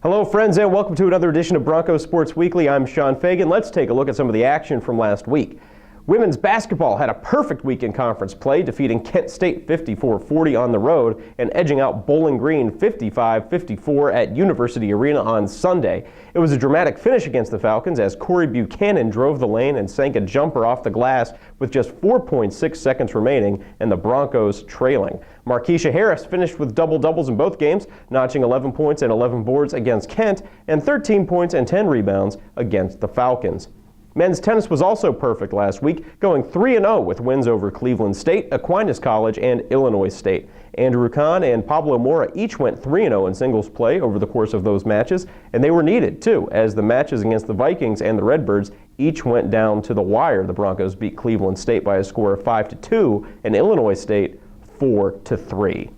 Hello friends and welcome to another edition of Bronco Sports Weekly. I'm Sean Fagan. Let's take a look at some of the action from last week. Women's basketball had a perfect week in conference play, defeating Kent State 54-40 on the road and edging out Bowling Green 55-54 at University Arena on Sunday. It was a dramatic finish against the Falcons as Corey Buchanan drove the lane and sank a jumper off the glass with just 4.6 seconds remaining and the Broncos trailing. Markeisha Harris finished with double-doubles in both games, notching 11 points and 11 boards against Kent and 13 points and 10 rebounds against the Falcons. Men's tennis was also perfect last week, going 3-0 with wins over Cleveland State, Aquinas College, and Illinois State. Andrew Kahn and Pablo Mora each went 3-0 in singles play over the course of those matches, and they were needed, too, as the matches against the Vikings and the Redbirds each went down to the wire. The Broncos beat Cleveland State by a score of 5-2 and Illinois State 4-3.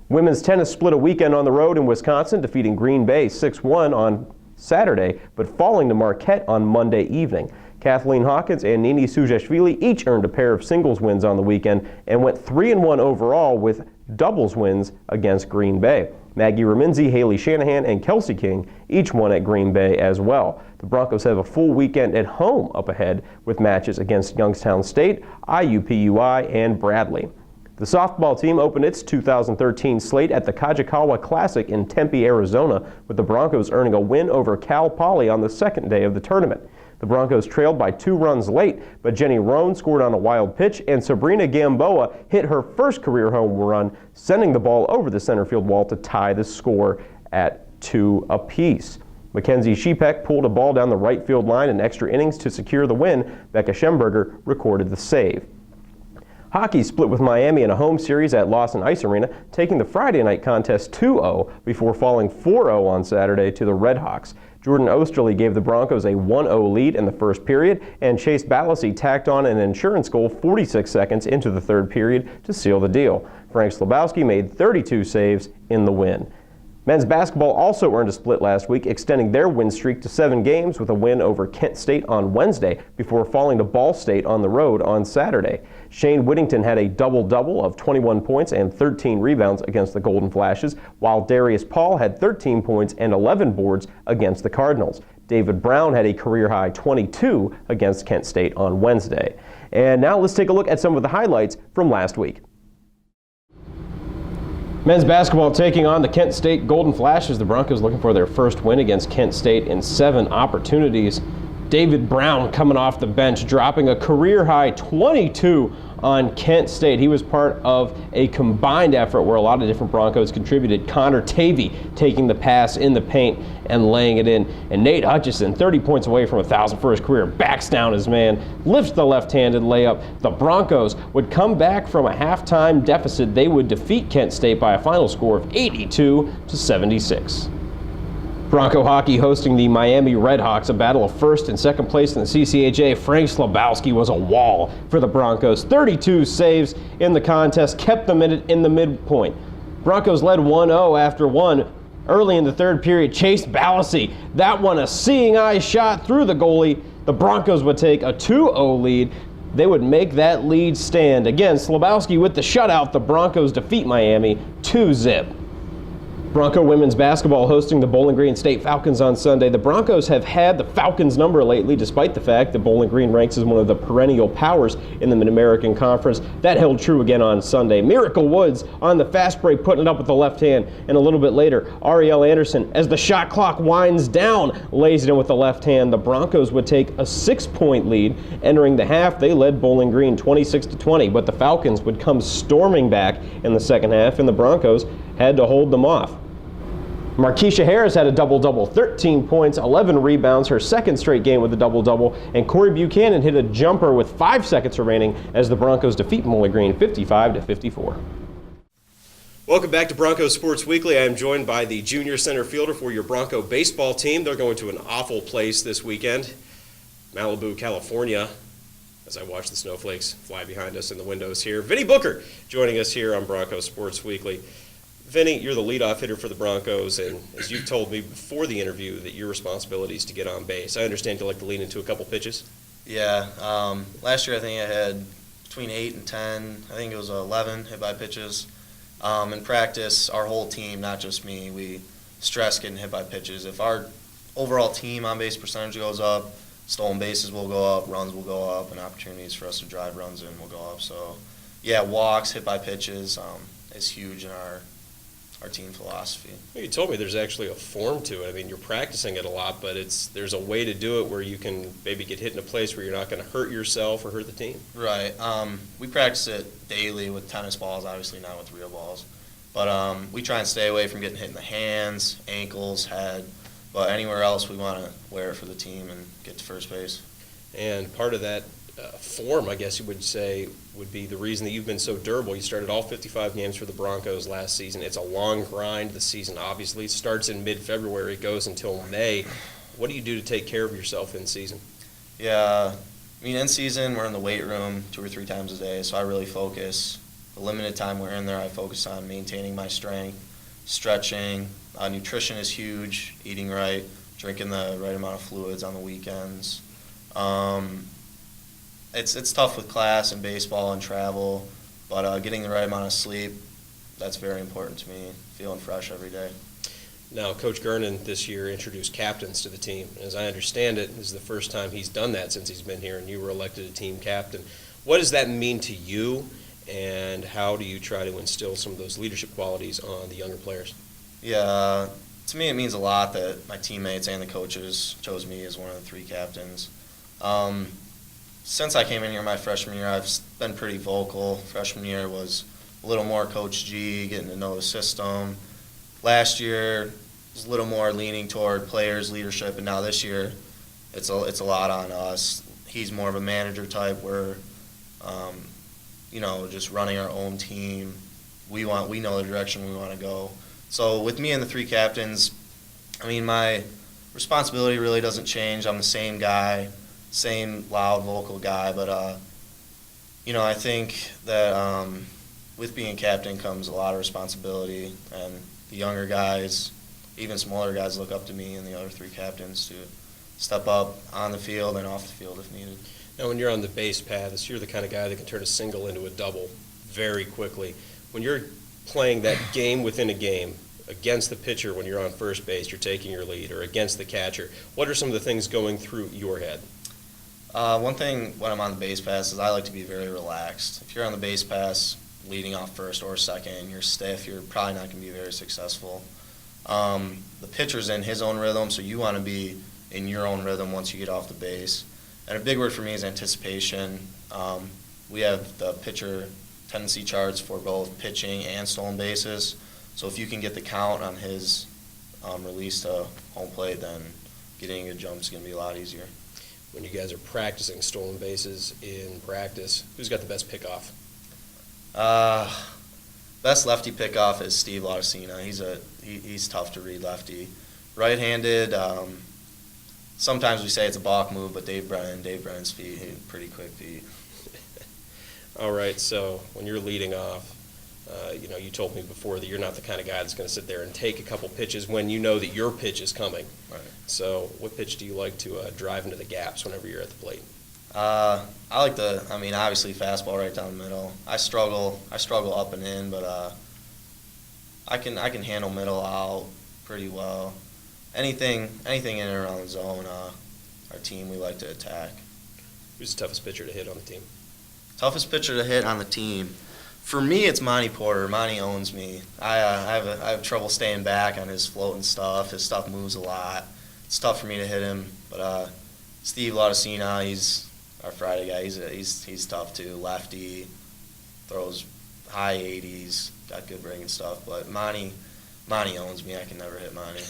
Women's tennis split a weekend on the road in Wisconsin, defeating Green Bay 6-1 on Saturday, but falling to Marquette on Monday evening. Kathleen Hawkins and Nini Sujashvili each earned a pair of singles wins on the weekend and went 3-1 overall with doubles wins against Green Bay. Maggie Raminzi, Haley Shanahan, and Kelsey King each won at Green Bay as well. The Broncos have a full weekend at home up ahead with matches against Youngstown State, IUPUI, and Bradley. The softball team opened its 2013 slate at the Kajikawa Classic in Tempe, Arizona, with the Broncos earning a win over Cal Poly on the second day of the tournament. The Broncos trailed by 2 runs late, but Jenny Roan scored on a wild pitch, and Sabrina Gamboa hit her first career home run, sending the ball over the center field wall to tie the score at 2 apiece. Mackenzie Shepek pulled a ball down the right field line in extra innings to secure the win. Becca Schemberger recorded the save. Hockey split with Miami in a home series at Lawson Ice Arena, taking the Friday night contest 2-0 before falling 4-0 on Saturday to the Redhawks. Jordan Osterley gave the Broncos a 1-0 lead in the first period, and Chase Balassi tacked on an insurance goal 46 seconds into the third period to seal the deal. Frank Slabowski made 32 saves in the win. Men's basketball also earned a split last week, extending their win streak to 7 games with a win over Kent State on Wednesday before falling to Ball State on the road on Saturday. Shane Whittington had a double-double of 21 points and 13 rebounds against the Golden Flashes, while Darius Paul had 13 points and 11 boards against the Cardinals. David Brown had a career-high 22 against Kent State on Wednesday. And now let's take a look at some of the highlights from last week. Men's basketball taking on the Kent State Golden Flashes. The Broncos looking for their first win against Kent State in 7 opportunities. David Brown coming off the bench, dropping a career-high 22 on Kent State. He was part of a combined effort where a lot of different Broncos contributed. Connor Tavey taking the pass in the paint and laying it in. And Nate Hutchison, 30 points away from 1,000 for his career, backs down his man, lifts the left-handed layup. The Broncos would come back from a halftime deficit. They would defeat Kent State by a final score of 82-76. Bronco hockey hosting the Miami Redhawks, a battle of first and second place in the CCHA. Frank Slabowski was a wall for the Broncos. 32 saves in the contest, kept them in the midpoint. Broncos led 1-0 after 1. Early in the third period, Chase Balassi, that one a seeing eye shot through the goalie. The Broncos would take a 2-0 lead. They would make that lead stand. Again, Slabowski with the shutout. The Broncos defeat Miami 2-0. Bronco women's basketball hosting the Bowling Green State Falcons on Sunday. The Broncos have had the Falcons' number lately, despite the fact that Bowling Green ranks as one of the perennial powers in the Mid-American Conference. That held true again on Sunday. Miracle Woods on the fast break, putting it up with the left hand. And a little bit later, Ariel Anderson, as the shot clock winds down, lays it in with the left hand. The Broncos would take a 6-point lead. Entering the half, they led Bowling Green 26-20, but the Falcons would come storming back in the second half, and the Broncos had to hold them off. Markeisha Harris had a double-double, 13 points, 11 rebounds, her second straight game with a double-double, and Corey Buchanan hit a jumper with 5 seconds remaining as the Broncos defeat Bowling Green 55-54. Welcome back to Bronco Sports Weekly. I am joined by the junior center fielder for your Bronco baseball team. They're going to an awful place this weekend, Malibu, California, as I watch the snowflakes fly behind us in the windows here. Vinnie Booker joining us here on Bronco Sports Weekly. Vinnie, you're the leadoff hitter for the Broncos, and as you told me before the interview that your responsibility is to get on base. I understand you like to lean into a couple pitches. Yeah. Last year I think I had between 8 and 10. I think it was 11 hit-by pitches. In practice, our whole team, not just me, we stress getting hit by pitches. If our overall team on-base percentage goes up, stolen bases will go up, runs will go up, and opportunities for us to drive runs in will go up. So, yeah, walks, hit by pitches is huge in our team philosophy. You told me there's actually a form to it. I mean, you're practicing it a lot, but there's a way to do it where you can maybe get hit in a place where you're not going to hurt yourself or hurt the team. Right. We practice it daily with tennis balls, obviously not with real balls. But we try and stay away from getting hit in the hands, ankles, head. But anywhere else, we want to wear it for the team and get to first base. And part of that form, I guess you would say, would be the reason that you've been so durable. You started all 55 games for the Broncos last season. It's a long grind. The season obviously starts in mid-February. It goes until May. What do you do to take care of yourself in season? Yeah, I mean, in season, we're in the weight room 2 or 3 times a day, so I really focus. The limited time we're in there, I focus on maintaining my strength, stretching. Nutrition is huge, eating right, drinking the right amount of fluids on the weekends. It's tough with class and baseball and travel, but getting the right amount of sleep, that's very important to me, feeling fresh every day. Now, Coach Gernon this year introduced captains to the team. As I understand it, this is the first time he's done that since he's been here, and you were elected a team captain. What does that mean to you, and how do you try to instill some of those leadership qualities on the younger players? Yeah, to me it means a lot that my teammates and the coaches chose me as one of the 3 captains. Since I came in here my freshman year, I've been pretty vocal. Freshman year was a little more Coach G, getting to know the system. Last year was a little more leaning toward players' leadership, and now this year it's a lot on us. He's more of a manager type. We're just running our own team. We know the direction we want to go. So with me and the 3 captains, I mean, my responsibility really doesn't change. I'm the same guy, same loud vocal guy, but I think that with being captain comes a lot of responsibility, and the younger guys, even smaller guys, look up to me and the other 3 captains to step up on the field and off the field if needed. Now, when you're on the base paths, you're the kind of guy that can turn a single into a double very quickly. When you're playing that game within a game against the pitcher when you're on first base, you're taking your lead, or against the catcher, what are some of the things going through your head? One thing when I'm on the base pass is I like to be very relaxed. If you're on the base pass leading off first or second and you're stiff, you're probably not going to be very successful. The pitcher's in his own rhythm, so you want to be in your own rhythm once you get off the base. And a big word for me is anticipation. We have the pitcher tendency charts for both pitching and stolen bases. So if you can get the count on his release to home plate, then getting a jump is going to be a lot easier. When you guys are practicing stolen bases in practice, who's got the best pickoff? Best lefty pickoff is Steve Laudicina. He's tough to read lefty. Right-handed, sometimes we say it's a balk move, but Dave Brennan's feet, pretty quick feet. All right, so when you're leading off, you told me before that you're not the kind of guy that's going to sit there and take a couple pitches when you know that your pitch is coming. Right. So what pitch do you like to drive into the gaps whenever you're at the plate? I like obviously fastball right down the middle. I struggle up and in, but I can handle middle out pretty well. Anything in and around the zone, our team, we like to attack. Who's the toughest pitcher to hit on the team? Toughest pitcher to hit on the team. For me, it's Monty Porter. Monty owns me. I have trouble staying back on his floating stuff. His stuff moves a lot. It's tough for me to hit him. But Steve Laudicina, he's our Friday guy. He's tough too. Lefty, throws high 80s, got good ring and stuff. But Monty owns me. I can never hit Monty.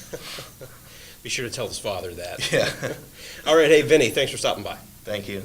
Be sure to tell his father that. Yeah. All right, hey, Vinnie, thanks for stopping by. Thank you.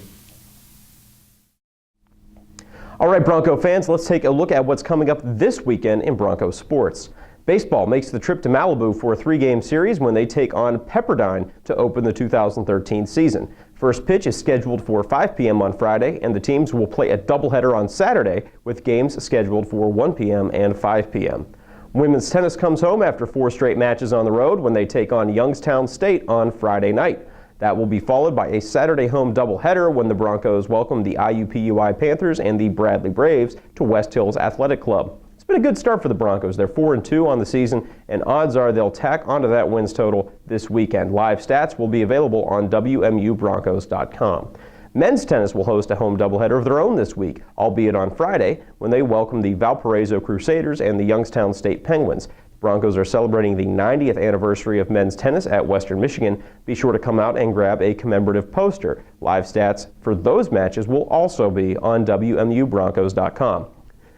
All right, Bronco fans, let's take a look at what's coming up this weekend in Bronco Sports. Baseball makes the trip to Malibu for a 3-game series when they take on Pepperdine to open the 2013 season. First pitch is scheduled for 5 p.m. on Friday, and the teams will play a doubleheader on Saturday with games scheduled for 1 p.m. and 5 p.m. Women's tennis comes home after 4 straight matches on the road when they take on Youngstown State on Friday night. That will be followed by a Saturday home doubleheader when the Broncos welcome the IUPUI Panthers and the Bradley Braves to West Hills Athletic Club. been a good start for the Broncos. They're 4-2 on the season, and odds are they'll tack onto that wins total this weekend. Live stats will be available on WMUBroncos.com. Men's tennis will host a home doubleheader of their own this week, albeit on Friday, when they welcome the Valparaiso Crusaders and the Youngstown State Penguins. Broncos are celebrating the 90th anniversary of men's tennis at Western Michigan. Be sure to come out and grab a commemorative poster. Live stats for those matches will also be on WMUBroncos.com.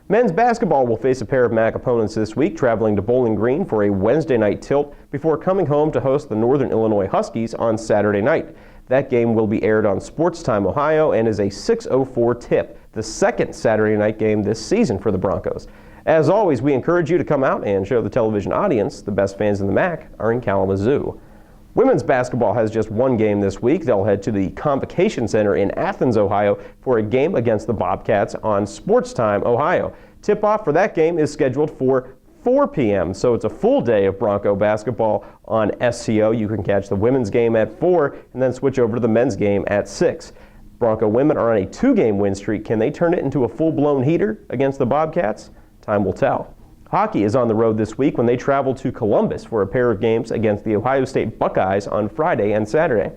Men's basketball will face a pair of MAC opponents this week, traveling to Bowling Green for a Wednesday night tilt before coming home to host the Northern Illinois Huskies on Saturday night. That game will be aired on Sports Time Ohio and is a 6:04 tip, the second Saturday night game this season for the Broncos. As always, we encourage you to come out and show the television audience the best fans in the MAC are in Kalamazoo. Women's basketball has just one game this week. They'll head to the Convocation Center in Athens, Ohio for a game against the Bobcats on Sports Time Ohio. Tip-off for that game is scheduled for 4 p.m., so it's a full day of Bronco basketball on SCO. You can catch the women's game at 4 and then switch over to the men's game at 6. Bronco women are on a 2-game win streak. Can they turn it into a full-blown heater against the Bobcats? Time will tell. Hockey is on the road this week when they travel to Columbus for a pair of games against the Ohio State Buckeyes on Friday and Saturday.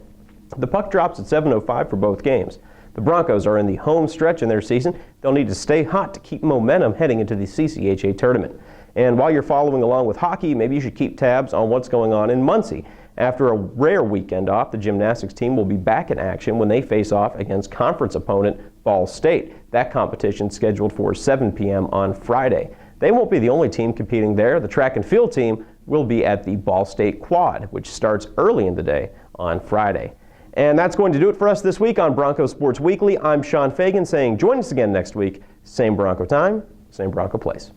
The puck drops at 7:05 for both games. The Broncos are in the home stretch in their season. They'll need to stay hot to keep momentum heading into the CCHA tournament. And while you're following along with hockey, maybe you should keep tabs on what's going on in Muncie. After a rare weekend off, the gymnastics team will be back in action when they face off against conference opponent Ball State. That competition scheduled for 7 p.m. on Friday. They won't be the only team competing there. The track and field team will be at the Ball State Quad, which starts early in the day on Friday. And that's going to do it for us this week on Bronco Sports Weekly. I'm Sean Fagan saying join us again next week. Same Bronco time, same Bronco place.